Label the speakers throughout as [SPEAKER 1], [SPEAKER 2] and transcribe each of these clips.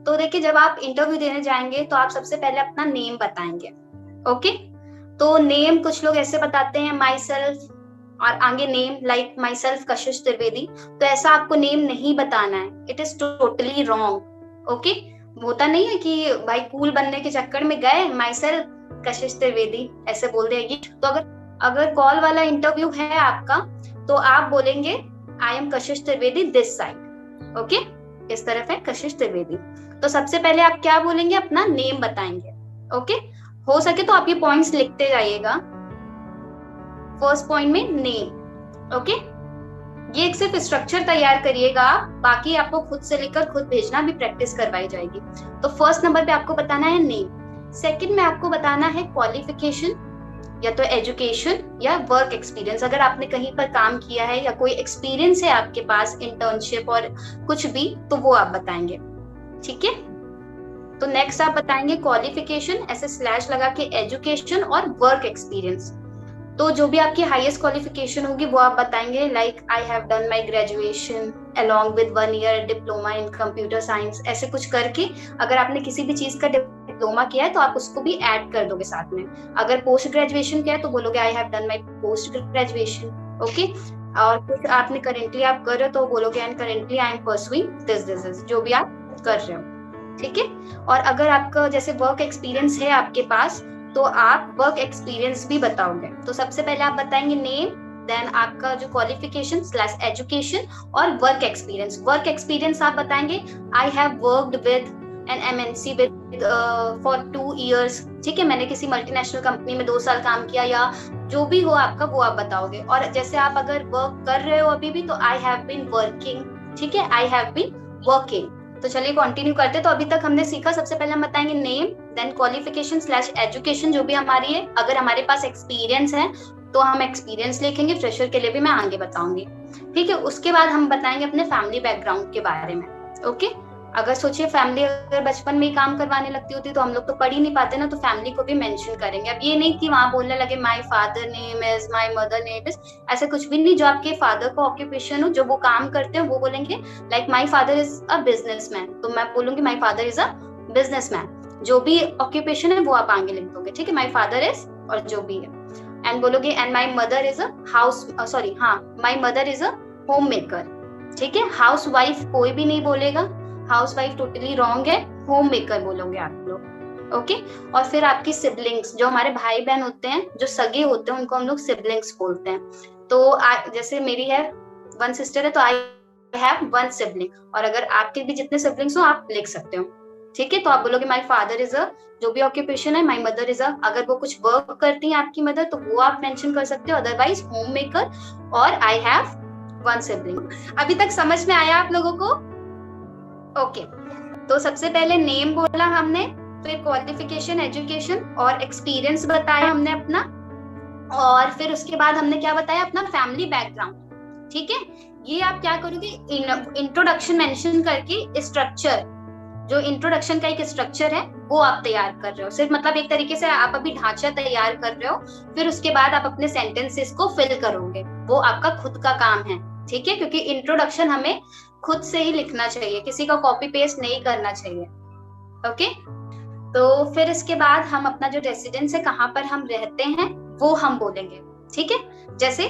[SPEAKER 1] तो देखिए जब आप इंटरव्यू देने जाएंगे तो आप सबसे पहले अपना नेम बताएंगे। ओके, तो नेम कुछ लोग ऐसे बताते हैं माई सेल्फ और आगे नेम लाइक माई सेल्फ कशिश त्रिवेदी, तो ऐसा आपको नेम नहीं बताना है, it is totally wrong. Okay, होता नहीं है कि भाई कूल बनने के चक्कर में गए माई सेल्फ कशिश त्रिवेदी ऐसे बोल देगी। तो अगर कॉल वाला इंटरव्यू है आपका तो आप बोलेंगे I am Kashish Trivedi this side. Okay, इस तरफ है कशिश त्रिवेदी। तो सबसे पहले आप क्या बोलेंगे, अपना नेम बताएंगे। ओके, हो सके तो आप ये पॉइंट्स लिखते जाइएगा। फर्स्ट पॉइंट में नेम। ओके, ये एक सिर्फ स्ट्रक्चर तैयार करिएगा आप, बाकी आपको खुद से लेकर खुद भेजना भी प्रैक्टिस करवाई जाएगी। तो फर्स्ट नंबर पे आपको बताना है नेम। सेकंड में आपको बताना है क्वालिफिकेशन, या तो एजुकेशन या वर्क एक्सपीरियंस, अगर आपने कहीं पर काम किया है या कोई एक्सपीरियंस है आपके पास इंटर्नशिप और कुछ भी, तो वो आप बताएंगे। ठीक है, तो नेक्स्ट आप बताएंगे क्वालिफिकेशन, ऐसे स्लैश लगा के एजुकेशन और वर्क एक्सपीरियंस। तो जो भी आपकी हाईएस्ट क्वालिफिकेशन होगी वो आप बताएंगे, like I have done my graduation along with 1 year diploma in computer science, ऐसे कुछ करके अगर आपने किसी भी चीज का डिप्लोमा किया है तो आप उसको भी ऐड कर दोगे साथ में। अगर पोस्ट ग्रेजुएशन किया है तो बोलोगे I have done my post graduation. Okay, और कुछ आपने करेंटली आप कर रहे हो तो बोलोगे and currently I am pursuing this, जो भी आप कर रहे हो। ठीक है, और अगर आपका जैसे वर्क एक्सपीरियंस है आपके पास तो आप वर्क एक्सपीरियंस भी बताओगे। तो सबसे पहले आप बताएंगे नेम, देन आपका जो क्वालिफिकेशन स्लैश एजुकेशन और वर्क एक्सपीरियंस। वर्क एक्सपीरियंस आप बताएंगे I have worked with an MNC with for 2 years। ठीक है, मैंने किसी मल्टीनेशनल कंपनी में 2 साल काम किया, या जो भी हो आपका वो आप बताओगे। और जैसे आप अगर वर्क कर रहे हो अभी भी तो आई हैव बीन वर्किंग। ठीक है, आई हैव बीन वर्किंग। तो चलिए कंटिन्यू करते। तो अभी तक हमने सीखा, सबसे पहले हम बताएंगे name, then qualification slash education जो भी हमारी है। अगर हमारे पास एक्सपीरियंस है तो हम एक्सपीरियंस लिखेंगे, फ्रेशर के लिए भी मैं आगे बताऊंगी। ठीक है, उसके बाद हम बताएंगे अपने फैमिली बैकग्राउंड के बारे में। ओके, अगर सोचिए फैमिली अगर बचपन में ही काम करवाने लगती होती तो हम लोग तो पढ़ ही नहीं पाते ना, तो फैमिली को भी मेंशन करेंगे। अब ये नहीं कि वहां बोलने लगे my father name is, my mother name is, ऐसे कुछ भी नहीं। जो आपके फादर का ऑक्यूपेशन हो, जो वो काम करते हो, वो बोलेंगे like my father is a businessman, तो मैं बोलूंगी my father is a businessman. जो भी ऑक्यूपेशन है वो आप आगे लिख दोगे। ठीक है, माय फादर इज और जो भी है, एंड बोलोगे and my mother is a my mother is a home maker. ठीक है, हाउस वाइफ कोई भी नहीं बोलेगा, हाउस वाइफ टोटली रॉन्ग है, होम मेकर बोलोगे आप लोग। ओके, और फिर आपकी सिबलिंग्स, जो हमारे भाई बहन होते हैं, जो सगे होते हैं, उनको हम लोग सिबलिंग्स बोलते हैं। तो जैसे मेरी है 1 सिस्टर है तो आई हैव 1 सिबलिंग, और अगर आपके भी जितने सिबलिंग्स हो आप लिख सकते हो। ठीक है, तो आप बोलोगे माय फादर इज अ, जो भी ऑक्यूपेशन है, माय मदर इज अ, अगर वो कुछ वर्क करती है आपकी मदर तो वो आप मेंशन कर सकते हो, अदरवाइज होम मेकर और आई हैव 1 सिबलिंग। अभी तक समझ में आया आप लोगों को? ओके, तो सबसे पहले नेम बोला हमने, फिर क्वालिफिकेशन, एजुकेशन और एक्सपीरियंस बताया हमने अपना, और फिर उसके बाद हमने क्या बताया, अपना फैमिली बैकग्राउंड। ठीक है, ये आप क्या करोगे, इंट्रोडक्शन मेंशन करके स्ट्रक्चर, जो इंट्रोडक्शन का एक स्ट्रक्चर है वो आप तैयार कर रहे हो। सिर्फ मतलब एक तरीके से आप अभी ढांचा तैयार कर रहे हो, फिर उसके बाद आप अपने सेंटेंसेस को फिल करोगे, वो आपका खुद का काम है। ठीक है, क्योंकि इंट्रोडक्शन हमें खुद से ही लिखना चाहिए, किसी का कॉपी पेस्ट नहीं करना चाहिए। ओके, तो फिर इसके बाद हम अपना जो रेसिडेंस है, कहाँ पर हम रहते हैं, वो हम बोलेंगे। ठीक है, जैसे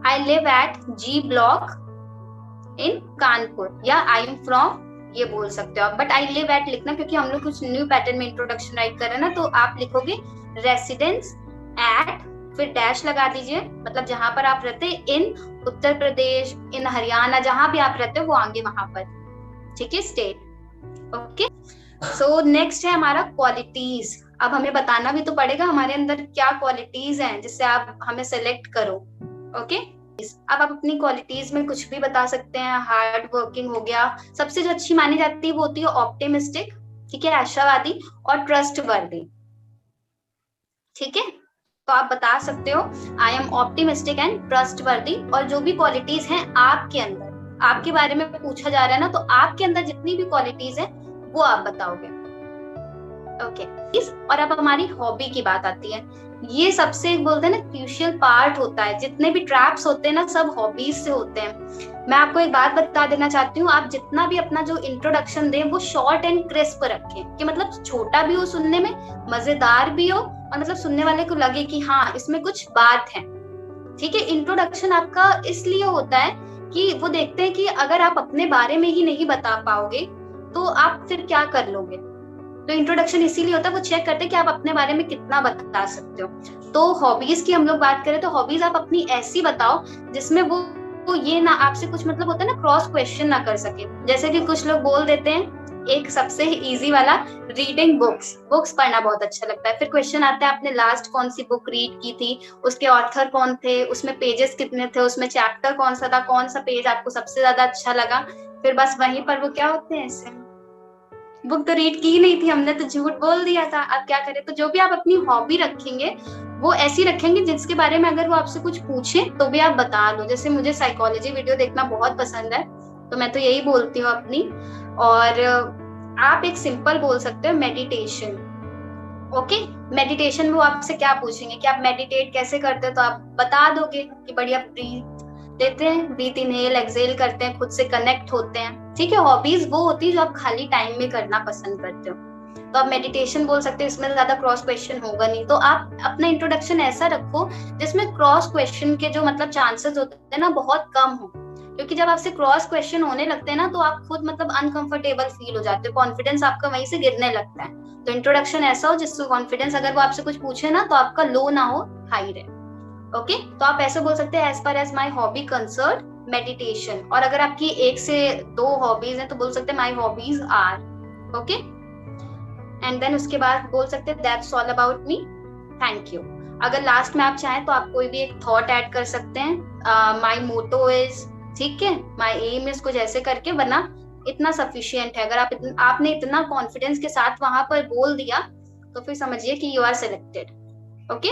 [SPEAKER 1] I live at G block in Kanpur, या आई एम फ्रॉम, ये बोल सकते हो आप, बट आई लिव एट लिखना, क्योंकि हम लोग कुछ न्यू पैटर्न में इंट्रोडक्शन राइट कर रहे हैं ना, तो आप लिखोगे रेसिडेंस एट, फिर डैश लगा दीजिए, मतलब जहां पर आप रहते हैं, इन उत्तर प्रदेश, इन हरियाणा, जहां भी आप रहते हो वो आगे वहां पर। ठीक है, स्टेट। ओके, सो नेक्स्ट है हमारा क्वालिटीज। अब हमें बताना भी तो पड़ेगा हमारे अंदर क्या क्वालिटीज हैं जिससे आप हमें सेलेक्ट करो। ओके, अब आप अपनी क्वालिटीज में कुछ भी बता सकते हैं। हार्ड वर्किंग हो गया, सबसे जो अच्छी मानी जाती है वो होती है ऑप्टिमिस्टिक, ठीक है, आशावादी और ट्रस्टवर्दी। ठीक है, तो आप बता सकते हो I am optimistic and trustworthy, और जो भी क्वालिटीज हैं आपके अंदर, आपके बारे में पूछा जा रहा है ना, तो आपके अंदर जितनी भी क्वालिटीज हैं वो आप बताओगे। ओके। और अब हमारी हॉबी की बात आती है। ये सबसे बोलते हैं ना क्रूशियल पार्ट होता है। जितने भी ट्रैप्स होते हैं ना सब हॉबीज से होते हैं। मैं आपको एक बात बता देना चाहती हूँ, आप जितना भी अपना जो इंट्रोडक्शन दें वो शॉर्ट एंड क्रिस्प रखें, कि मतलब छोटा भी हो सुनने में, मजेदार भी हो, और मतलब सुनने वाले को लगे कि हाँ इसमें कुछ बात है। ठीक है। इंट्रोडक्शन आपका इसलिए होता है कि वो देखते हैं कि अगर आप अपने बारे में ही नहीं बता पाओगे तो आप फिर क्या कर लोगे। तो इंट्रोडक्शन इसीलिए होता है, वो चेक करते हैं कि आप अपने बारे में कितना बता सकते हो। तो हॉबीज की हम लोग बात करें तो हॉबीज आप अपनी ऐसी बताओ जिसमें वो ये ना आपसे कुछ मतलब होता है ना क्रॉस क्वेश्चन ना कर सके। जैसे कि कुछ लोग बोल देते हैं, एक सबसे इजी वाला, रीडिंग बुक्स पढ़ना बहुत अच्छा लगता है। फिर क्वेश्चन आता है आपने लास्ट कौन सी बुक रीड की थी, उसके ऑथर कौन थे, उसमें पेजेस कितने थे, उसमें चैप्टर कौन सा था, कौन सा पेज आपको सबसे ज्यादा अच्छा लगा। फिर बस वहीं पर वो क्या होते हैं, ऐसे बुक तो रीड की ही नहीं थी हमने, तो झूठ बोल दिया था, अब क्या करें। तो जो भी आप अपनी हॉबी रखेंगे वो ऐसी रखेंगे जिसके बारे में अगर वो आपसे कुछ पूछे तो भी आप बता दो। जैसे मुझे साइकोलॉजी वीडियो देखना बहुत पसंद है, तो मैं तो यही बोलती हूँ अपनी। और आप एक सिंपल बोल सकते हो, मेडिटेशन। ओके। मेडिटेशन में वो आपसे क्या पूछेंगे कि आप मेडिटेट कैसे करते हो, तो आप बता दोगे कि बढ़िया ब्रीथ लेते हैं, ब्रीथ इनहेल एक्सहेल करते हैं, खुद से कनेक्ट होते हैं। ठीक है। हॉबीज वो होती है जो आप खाली टाइम में करना पसंद करते हो, तो आप मेडिटेशन बोल सकते हो, इसमें ज्यादा क्रॉस क्वेश्चन होगा नहीं। तो आप अपना इंट्रोडक्शन ऐसा रखो जिसमें क्रॉस क्वेश्चन के जो मतलब चांसेस होते हैं ना बहुत कम हो, क्योंकि जब आपसे क्रॉस क्वेश्चन होने लगते हैं ना तो आप खुद मतलब अनकंफर्टेबल फील हो जाते हो, कॉन्फिडेंस आपका वहीं से गिरने लगता है। तो इंट्रोडक्शन ऐसा हो जिससे कॉन्फिडेंस अगर वो आपसे कुछ पूछे ना तो आपका लो ना हो, हाई रहे। ओके। तो आप ऐसे बोल सकते हैं, as per as my hobby concern meditation. और अगर आपकी 1 से 2 हॉबीज हैं तो बोल सकते हैं my hobbies are. Okay. And then उसके बाद बोल सकते हैं that's all about me, thank you. अगर लास्ट में आप चाहें तो आप कोई भी एक थॉट ऐड कर सकते हैं, माई मोटो इज, ठीक है, माई एम इज, कुछ ऐसे करके, वरना इतना सफिशियंट है। अगर आपने इतना कॉन्फिडेंस के साथ वहां पर बोल दिया तो फिर समझिए कि यू आर सिलेक्टेड। ओके।